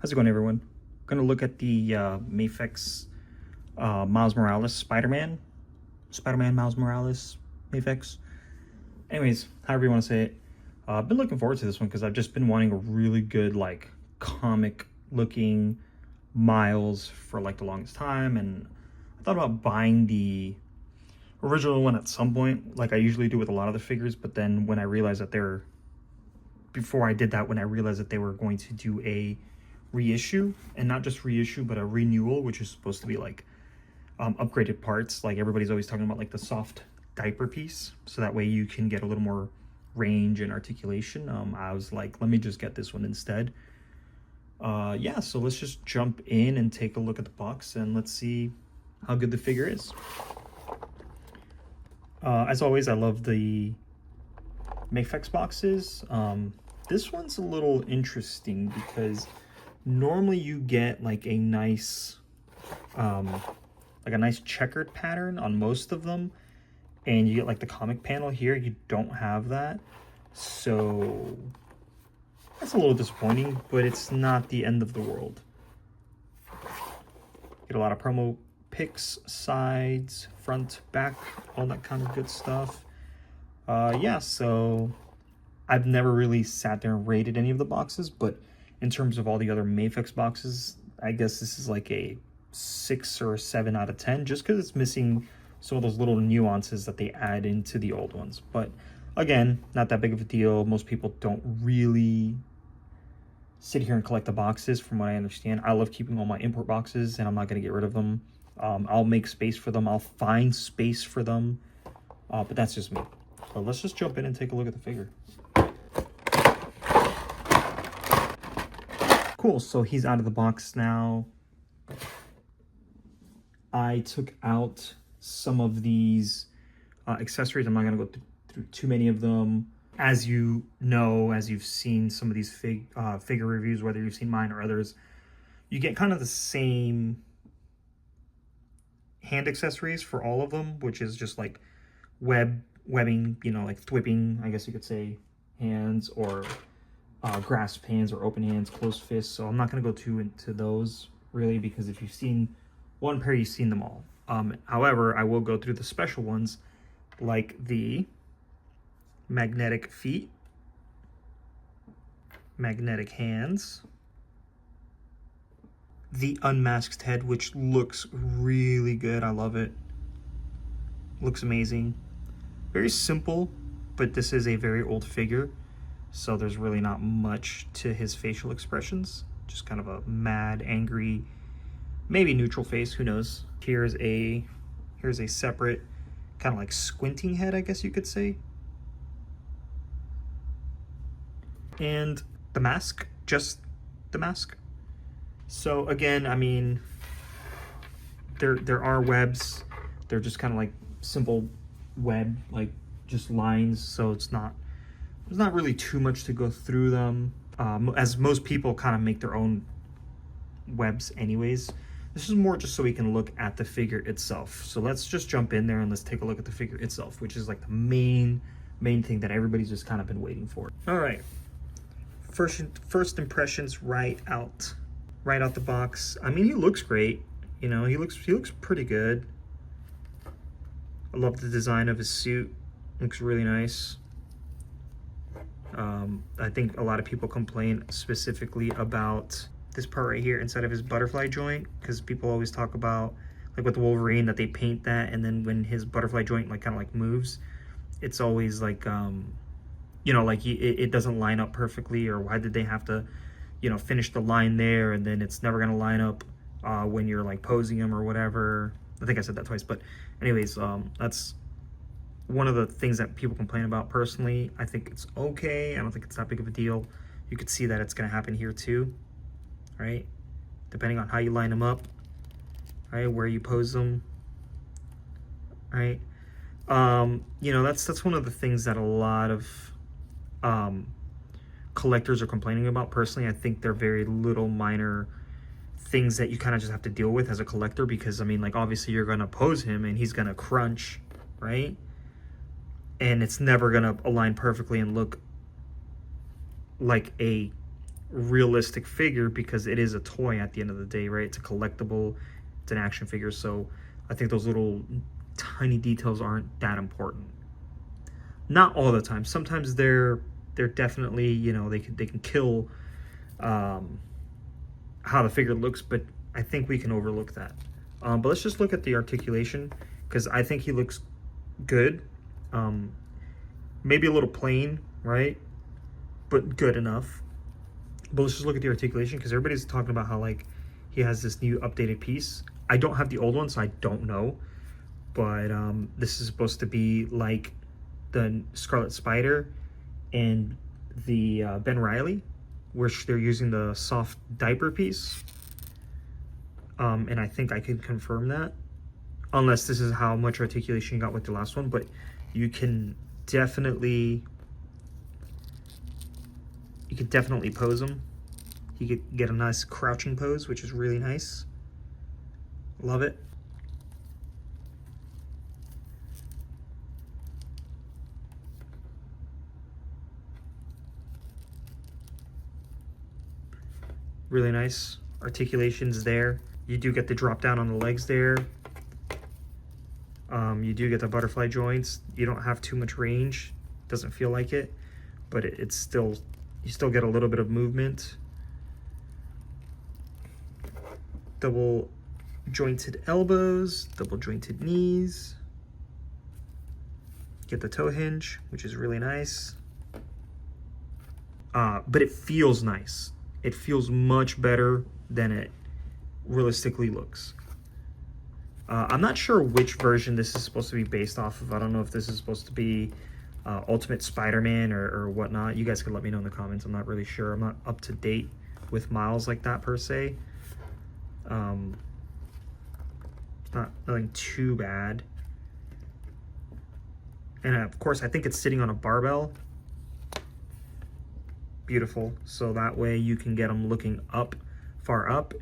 How's it going, everyone? Gonna look at the MAFEX Miles Morales Spider-Man Miles Morales MAFEX. Anyways, however you want to say it. I've been looking forward to this one because I've just been wanting a really good, like, comic-looking Miles for, like, the longest time, and I thought about buying the original one at some point, like I usually do with a lot of the figures, but then when I realized that before I did that, when I realized that they were going to do a reissue, and not just reissue but a renewal, which is supposed to be like upgraded parts, like everybody's always talking about, like the soft diaper piece, so that way you can get a little more range and articulation. I was like, let me just get this one instead. Yeah, so let's just jump in and take a look at the box and let's see how good the figure is. As always, I love the MAFEX boxes. This one's a little interesting because normally you get like a nice checkered pattern on most of them, and you get like the comic panel. Here you don't have that, so that's a little disappointing, but it's not the end of the world. Get a lot of promo pics, sides, front, back, all that kind of good stuff. Yeah, so I've never really sat there and rated any of the boxes, but in terms of all the other MAFEX boxes, I guess this is like a 6 or a 7 out of 10, just because it's missing some of those little nuances that they add into the old ones. But again, not that big of a deal. Most people don't really sit here and collect the boxes, from what I understand. I love keeping all my import boxes, and I'm not going to get rid of them. I'll make space for them. I'll find space for them, but that's just me. So let's just jump in and take a look at the figure. Cool, so he's out of the box now. I took out some of these accessories. I'm not going to go through too many of them. As you know, as you've seen some of these figure reviews, whether you've seen mine or others, you get kind of the same hand accessories for all of them, which is just like webbing, you know, like thwipping, I guess you could say, hands, or grasp hands, or open hands, closed fists. So I'm not going to go too into those really, because if you've seen one pair, you've seen them all. However, I will go through the special ones, like the magnetic feet, magnetic hands, the unmasked head, which looks really good. I love it. Looks amazing. Very simple, but this is a very old figure, so there's really not much to his facial expressions. Just kind of a mad, angry, maybe neutral face, who knows. Here's a separate kind of like squinting head, I guess you could say. And the mask, just the mask. So again, I mean, there are webs. They're just kind of like simple web, like just lines. So there's not really too much to go through them. As most people kind of make their own webs anyways. This is more just so we can look at the figure itself. So let's just jump in there and let's take a look at the figure itself, which is like the main thing that everybody's just kind of been waiting for. All right. First impressions right out the box. I mean, he looks great. You know, he looks pretty good. I love the design of his suit. Looks really nice. I think a lot of people complain specifically about this part right here inside of his butterfly joint, because people always talk about, like with Wolverine, that they paint that, and then when his butterfly joint like kind of like moves, it's always like you know, like it doesn't line up perfectly, or why did they have to, you know, finish the line there, and then it's never gonna line up when you're like posing him or whatever. I think I said that twice, but anyways, that's one of the things that people complain about. Personally, I think it's okay. I don't think it's that big of a deal. You could see that it's gonna happen here too, right? Depending on how you line them up, right, where you pose them, right? You know, that's one of the things that a lot of collectors are complaining about. Personally, I think they're very little minor things that you kind of just have to deal with as a collector, because I mean, like, obviously you're gonna pose him and he's gonna crunch, right? And it's never gonna align perfectly and look like a realistic figure because it is a toy at the end of the day, right? It's a collectible, it's an action figure, so I think those little tiny details aren't that important. Not all the time. Sometimes they're definitely, you know, they can kill how the figure looks, but I think we can overlook that. But let's just look at the articulation, because I think he looks good. Maybe a little plain, right? But good enough. But let's just look at the articulation, because everybody's talking about how like he has this new updated piece. I don't have the old one, so I don't know. But this is supposed to be like the Scarlet Spider and the Ben Reilly, which they're using the soft diaper piece. And I think I can confirm that, unless this is how much articulation you got with the last one. But you can definitely pose him. You could get a nice crouching pose, which is really nice. Love it. Really nice. Articulation's there. You do get the drop down on the legs there. You do get the butterfly joints. You don't have too much range. Doesn't feel like it, but it's still, you still get a little bit of movement. Double jointed elbows, double jointed knees. Get the toe hinge, which is really nice. But it feels nice. It feels much better than it realistically looks. I'm not sure which version this is supposed to be based off of. I don't know if this is supposed to be Ultimate Spider-Man or whatnot. You guys can let me know in the comments. I'm not really sure. I'm not up to date with Miles like that per se. It's nothing too bad. And of course, I think it's sitting on a barbell. Beautiful. So that way you can get them looking up, far up.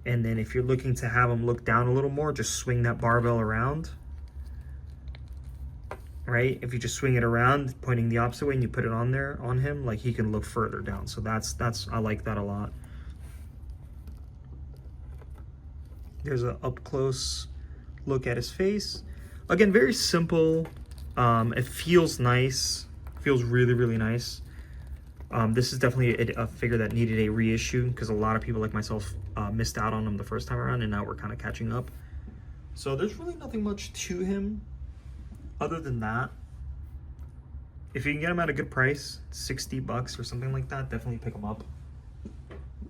And then if you're looking to have them look down a little more, just swing that barbell around. Right? If you just swing it around, pointing the opposite way, and you put it on there, on him, like he can look further down. So that's I like that a lot. There's an up close look at his face. Again, very simple. It feels nice. Feels really, really nice. This is definitely a figure that needed a reissue, because a lot of people like myself missed out on him the first time around, and now we're kind of catching up. So there's really nothing much to him other than that. If you can get him at a good price, $60 or something like that, definitely pick him up.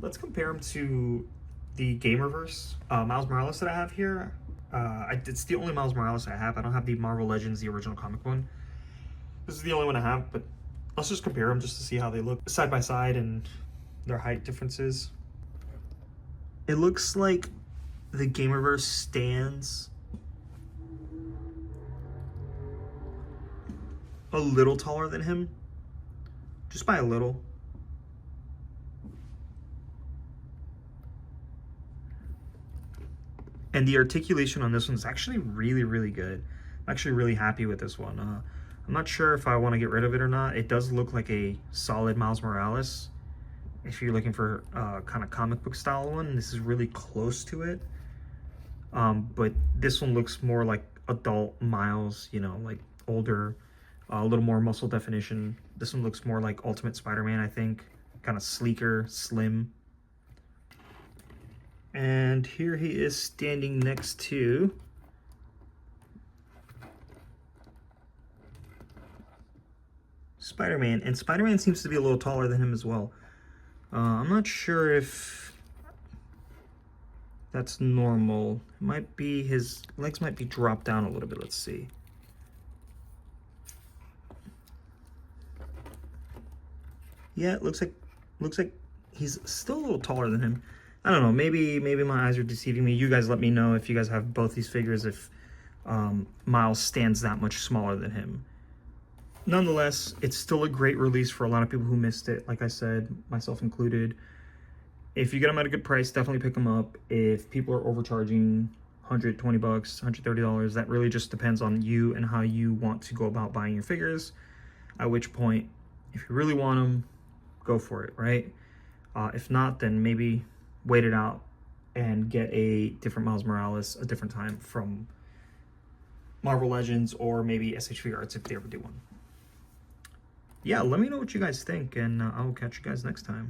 Let's compare him to the Gamerverse Miles Morales that I have here. It's the only Miles Morales I have. I don't have the Marvel Legends, the original comic one. This is the only one I have, but let's just compare them just to see how they look side by side and their height differences. It looks like the Gamerverse stands a little taller than him, just by a little. And the articulation on this one is actually really, really good. I'm actually really happy with this one. I'm not sure if I want to get rid of it or not. It does look like a solid Miles Morales. If you're looking for kind of comic book style one, this is really close to it. But this one looks more like adult Miles, you know, like older, a little more muscle definition. This one looks more like Ultimate Spider-Man, I think. Kind of sleeker, slim. And here he is standing next to Spider-Man, and Spider-Man seems to be a little taller than him as well. I'm not sure if that's normal. It might be his legs might be dropped down a little bit. Let's see. Yeah, it looks like he's still a little taller than him. I don't know. Maybe my eyes are deceiving me. You guys let me know if you guys have both these figures, if Miles stands that much smaller than him. Nonetheless, it's still a great release for a lot of people who missed it. Like I said, myself included. If you get them at a good price, definitely pick them up. If people are overcharging $120, $130, that really just depends on you and how you want to go about buying your figures. At which point, if you really want them, go for it, right? If not, then maybe wait it out and get a different Miles Morales a different time from Marvel Legends or maybe SH Arts if they ever do one. Yeah, let me know what you guys think, and I will catch you guys next time.